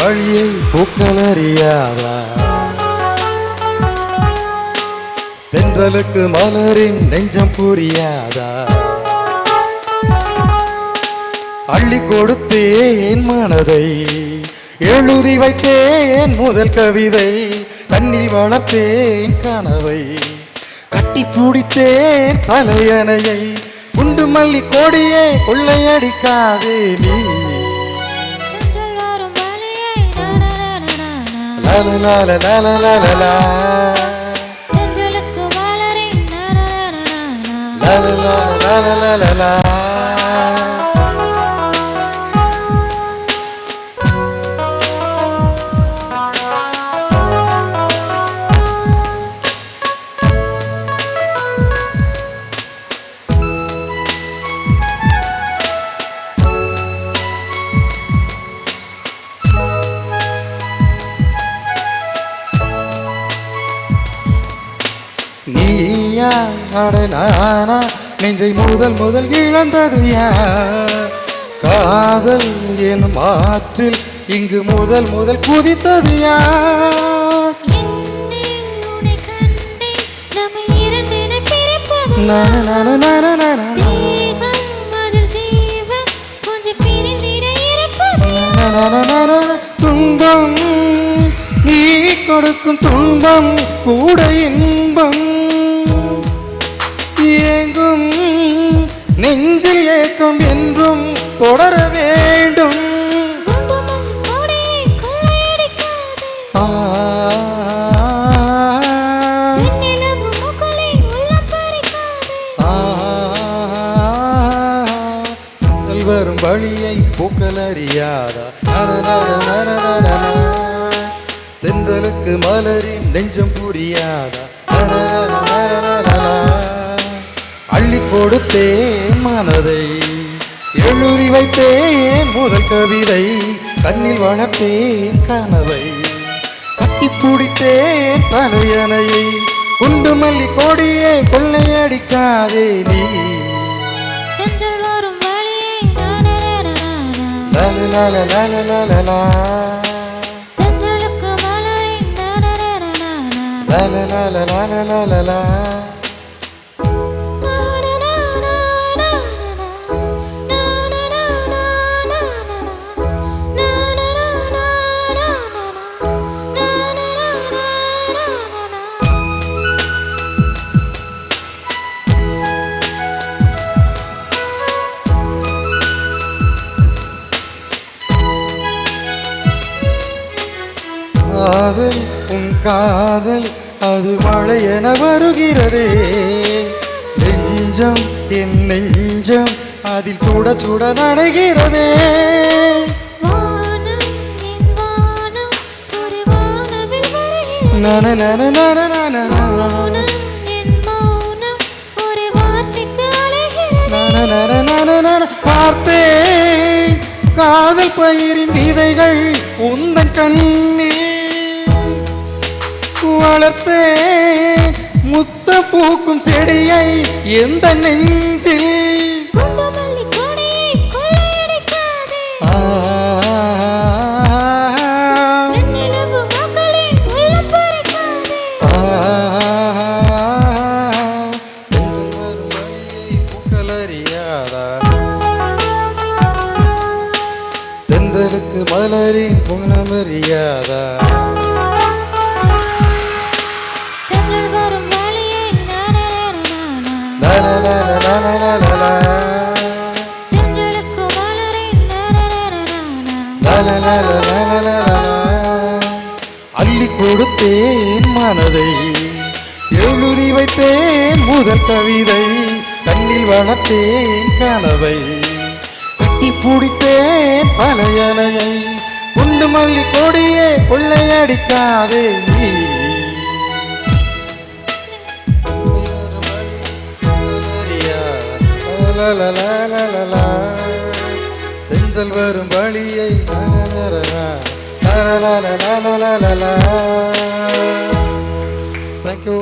வழியை பூக்கள் அறியாதா? தென்றலுக்கு மலரின் நெஞ்சம் புரியாதா? அள்ளி கொடுத்தேன் மனதை, எழுதி வைத்தேன் முதல் கவிதை, கண்ணில் வளர்த்தேன் கனவை, கட்டி பிடித்தேன் தலையணையை, குண்டு மல்லி கோடியே கொள்ளையடிக்காதே நீ. நீயா அட நானா நெஞ்சை முதல் முதல் இழந்தது யார்? காதல் எனும் ஆற்றில் இங்கு முதல் முதல் குதித்தது யார்? துன்பம் நீ கொடுக்கும் துன்பம் கூட இன்பம், ஏங்கும் நெஞ்சில் ஏக்கம் என்றும் தொடர வேண்டும். வரும் வழியை பூக்கள் அறியாதா? தென்றலுக்கு மலரின் நெஞ்சம் புரியாதா? அள்ளி கொடுத்தேன் மனதை, எழுதி வைத்தேன் முதல் கவிதை, கண்ணில் வளர்த்தேன் கனவை, கட்டி பிடித்தேன் தலையணையை, குண்டு மல்லி கோடியே கொள்ளையடிக்காதே நீ. காதல் உன் காதல் அது மழை என வருகிறதே, நெஞ்சம் என் நெஞ்சம் அதில் சுட சுட நனைகிறதே. பார்த்தேன் காதல் பயிரின் விதைகள் உந்தன் கண்ணில் வளர்த்தேன், முத்த பூக்கும் செடியை எந்த நெஞ்சில். தென்றலுக்கு மலரின் குணமறியாதா? அள்ளி கொடுத்தேன் மனதை, எழுதி வைத்தேன் முதல் கவிதை, கண்ணில் வளர்த்தேன் கனவை, கட்டி பிடித்தேன் தலையணையை, குண்டு மல்லி கோடியே கொள்ளையடிக்காதே நீ. தென்றல் வரும் வழியை தேங்க்யூ.